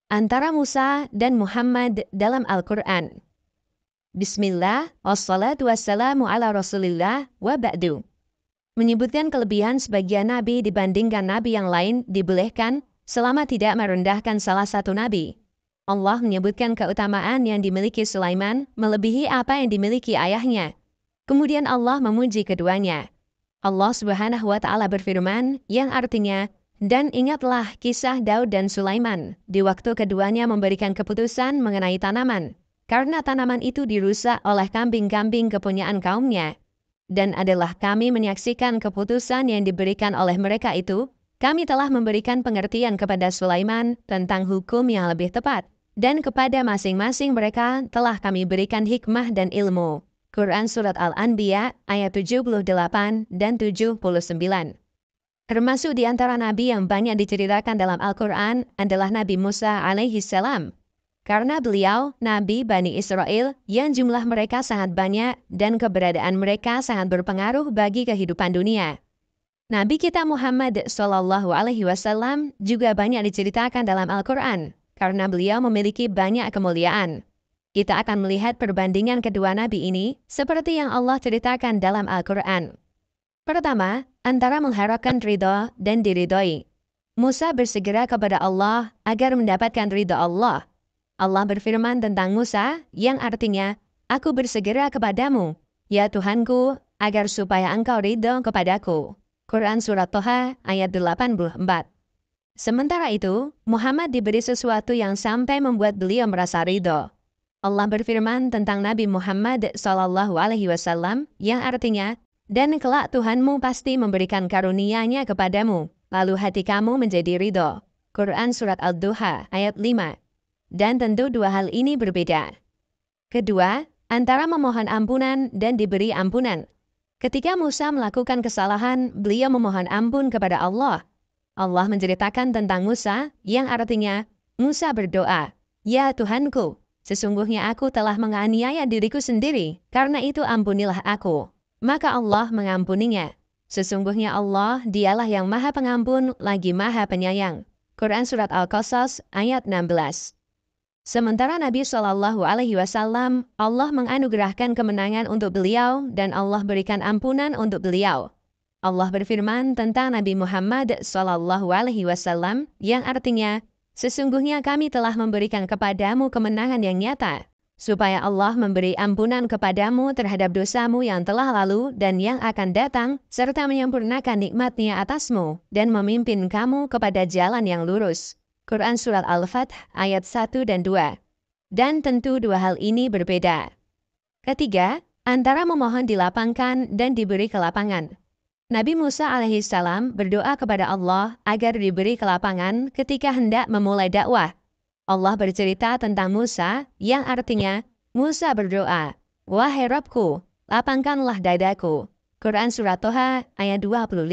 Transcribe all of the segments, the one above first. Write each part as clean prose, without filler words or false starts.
Antara Musa dan Muhammad dalam Al-Quran. Bismillah, wassalatu wassalamu ala rasulillah, wa ba'du. Menyebutkan kelebihan sebagian nabi dibandingkan nabi yang lain dibolehkan selama tidak merendahkan salah satu nabi. Allah menyebutkan keutamaan yang dimiliki Sulaiman melebihi apa yang dimiliki ayahnya. Kemudian Allah memuji keduanya. Allah Subhanahu wa Ta'ala berfirman, yang artinya, dan ingatlah kisah Daud dan Sulaiman di waktu keduanya memberikan keputusan mengenai tanaman, karena tanaman itu dirusak oleh kambing-kambing kepunyaan kaumnya. Dan adalah kami menyaksikan keputusan yang diberikan oleh mereka itu, kami telah memberikan pengertian kepada Sulaiman tentang hukum yang lebih tepat, dan kepada masing-masing mereka telah kami berikan hikmah dan ilmu. Quran Surat Al-Anbiya ayat 78 dan 79. Termasuk di antara nabi yang banyak diceritakan dalam Al-Quran adalah Nabi Musa alaihi salam. Karena beliau, Nabi Bani Israel yang jumlah mereka sangat banyak dan keberadaan mereka sangat berpengaruh bagi kehidupan dunia. Nabi kita Muhammad Shallallahu Alaihi Wasallam juga banyak diceritakan dalam Al-Quran karena beliau memiliki banyak kemuliaan. Kita akan melihat perbandingan kedua nabi ini seperti yang Allah ceritakan dalam Al-Quran. Pertama, antara mengharapkan ridha dan diridhoi. Musa bersegera kepada Allah agar mendapatkan ridha Allah. Allah berfirman tentang Musa yang artinya, Aku bersegera kepadamu, ya Tuhanku, agar supaya engkau ridha kepadaku. Quran Surat Toha ayat 84. Sementara itu, Muhammad diberi sesuatu yang sampai membuat beliau merasa ridha. Allah berfirman tentang Nabi Muhammad SAW yang artinya, dan kelak Tuhanmu pasti memberikan karunia-Nya kepadamu, lalu hati kamu menjadi ridho. Quran Surat Al-Duha ayat 5. Dan tentu dua hal ini berbeda. Kedua, antara memohon ampunan dan diberi ampunan. Ketika Musa melakukan kesalahan, beliau memohon ampun kepada Allah. Allah menceritakan tentang Musa yang artinya, Musa berdoa, Ya Tuhanku, sesungguhnya aku telah menganiaya diriku sendiri, karena itu ampunilah aku. Maka Allah mengampuninya. Sesungguhnya Allah dialah yang maha pengampun lagi maha penyayang. Quran Surat Al-Qasas ayat 16. Sementara Nabi Shallallahu Alaihi Wasallam, Allah menganugerahkan kemenangan untuk beliau dan Allah berikan ampunan untuk beliau. Allah berfirman tentang Nabi Muhammad Shallallahu Alaihi Wasallam yang artinya, sesungguhnya kami telah memberikan kepadamu kemenangan yang nyata, supaya Allah memberi ampunan kepadamu terhadap dosamu yang telah lalu dan yang akan datang, serta menyempurnakan nikmat-Nya atasmu, dan memimpin kamu kepada jalan yang lurus. Quran Surat Al-Fath ayat 1 dan 2. Dan tentu dua hal ini berbeda. Ketiga, antara memohon dilapangkan dan diberi kelapangan. Nabi Musa alaihissalam berdoa kepada Allah agar diberi kelapangan ketika hendak memulai dakwah. Allah bercerita tentang Musa yang artinya, Musa berdoa, Wahai Rabbku, lapangkanlah dadaku. Quran Surat Toha ayat 25.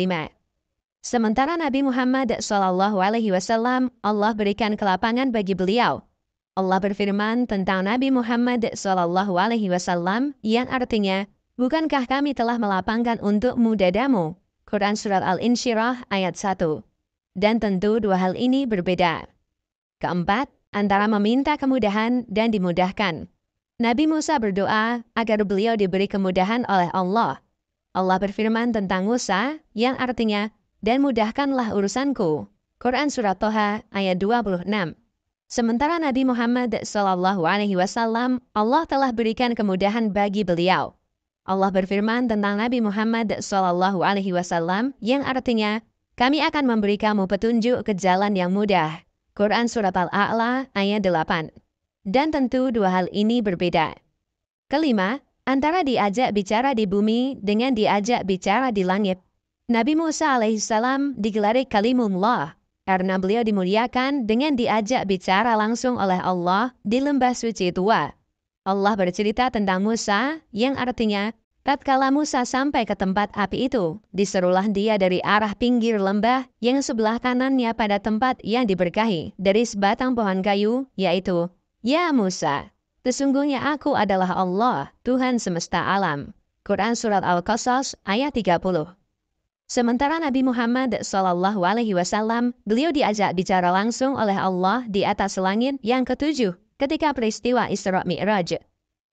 Sementara Nabi Muhammad SAW, Allah berikan kelapangan bagi beliau. Allah berfirman tentang Nabi Muhammad SAW yang artinya, Bukankah kami telah melapangkan untukmu dadamu? Quran Surat Al-Insyirah ayat 1. Dan tentu dua hal ini berbeda. Keempat, antara meminta kemudahan dan dimudahkan. Nabi Musa berdoa agar beliau diberi kemudahan oleh Allah. Allah berfirman tentang Musa yang artinya, dan mudahkanlah urusanku. Quran Surat Toha ayat 26. Sementara Nabi Muhammad SAW, Allah telah berikan kemudahan bagi beliau. Allah berfirman tentang Nabi Muhammad SAW yang artinya, kami akan memberi kamu petunjuk ke jalan yang mudah. Quran Surat Al-A'la ayat 8. Dan tentu dua hal ini berbeda. Kelima, antara diajak bicara di bumi dengan diajak bicara di langit. Nabi Musa alaihissalam digelari Kalimullah karena beliau dimuliakan dengan diajak bicara langsung oleh Allah di lembah suci tua. Allah bercerita tentang Musa yang artinya, tatkala Musa sampai ke tempat api itu, diserulah dia dari arah pinggir lembah yang sebelah kanannya pada tempat yang diberkahi dari sebatang pohon kayu, yaitu, Ya Musa, sesungguhnya aku adalah Allah, Tuhan semesta alam. Quran Surat Al-Qasas ayat 30. Sementara Nabi Muhammad SAW, beliau diajak bicara langsung oleh Allah di atas langit yang ketujuh ketika peristiwa Isra Mi'raj.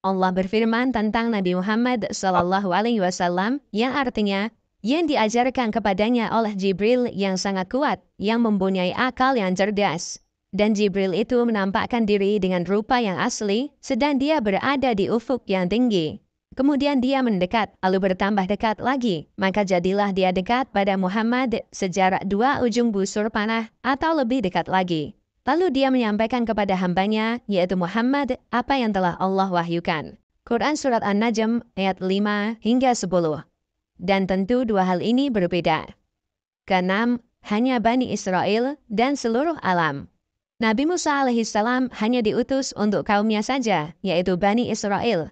Allah berfirman tentang Nabi Muhammad SAW yang artinya yang diajarkan kepadanya oleh Jibril yang sangat kuat, yang mempunyai akal yang cerdas. Dan Jibril itu menampakkan diri dengan rupa yang asli, sedang dia berada di ufuk yang tinggi. Kemudian dia mendekat, lalu bertambah dekat lagi. Maka jadilah dia dekat pada Muhammad sejarak 2 ujung busur panah atau lebih dekat lagi. Lalu dia menyampaikan kepada hambanya, yaitu Muhammad, apa yang telah Allah wahyukan. Quran Surat An-Najm ayat 5 hingga 10. Dan tentu dua hal ini berbeda. Keenam, hanya Bani Israel dan seluruh alam. Nabi Musa alaihissalam hanya diutus untuk kaumnya saja, yaitu Bani Israel.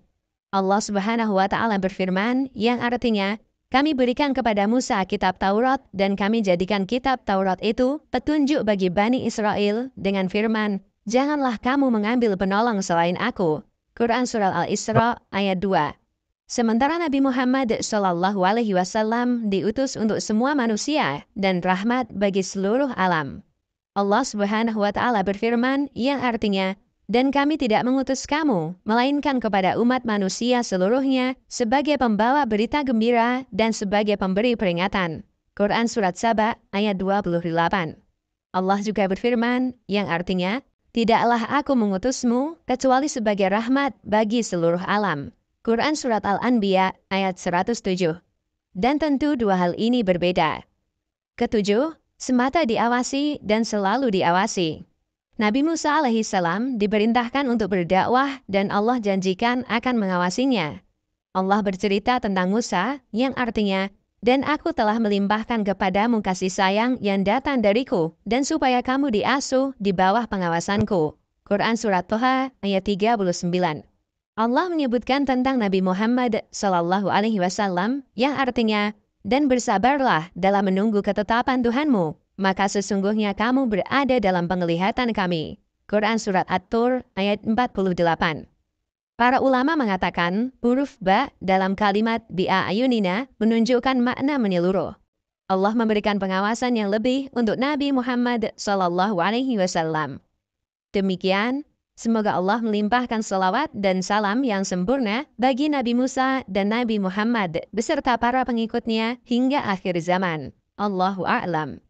Allah Subhanahu wa Ta'ala berfirman, yang artinya, kami berikan kepada Musa kitab Taurat dan kami jadikan kitab Taurat itu petunjuk bagi Bani Israel dengan firman, janganlah kamu mengambil penolong selain aku. Quran Surah Al-Isra ayat 2. Sementara Nabi Muhammad SAW diutus untuk semua manusia dan rahmat bagi seluruh alam. Allah Subhanahu wa Ta'ala berfirman, yang artinya, dan kami tidak mengutus kamu, melainkan kepada umat manusia seluruhnya sebagai pembawa berita gembira dan sebagai pemberi peringatan. Quran Surat Saba ayat 28. Allah juga berfirman, yang artinya, tidaklah aku mengutusmu kecuali sebagai rahmat bagi seluruh alam. Quran Surat Al-Anbiya ayat 107. Dan tentu dua hal ini berbeda. Ketujuh, semata diawasi dan selalu diawasi. Nabi Musa alaihissalam diperintahkan untuk berdakwah dan Allah janjikan akan mengawasinya. Allah bercerita tentang Musa yang artinya, dan aku telah melimpahkan kepadamu kasih sayang yang datang dariku dan supaya kamu diasuh di bawah pengawasanku. Quran Surat Toha ayat 39. Allah menyebutkan tentang Nabi Muhammad SAW yang artinya, dan bersabarlah dalam menunggu ketetapan Tuhanmu. Maka sesungguhnya kamu berada dalam penglihatan kami. Quran Surat At-Tur ayat 48. Para ulama mengatakan huruf ba dalam kalimat bi'ayunina menunjukkan makna menyeluruh. Allah memberikan pengawasan yang lebih untuk Nabi Muhammad SAW. Demikian, semoga Allah melimpahkan salawat dan salam yang sempurna bagi Nabi Musa dan Nabi Muhammad beserta para pengikutnya hingga akhir zaman. Allahu a'lam.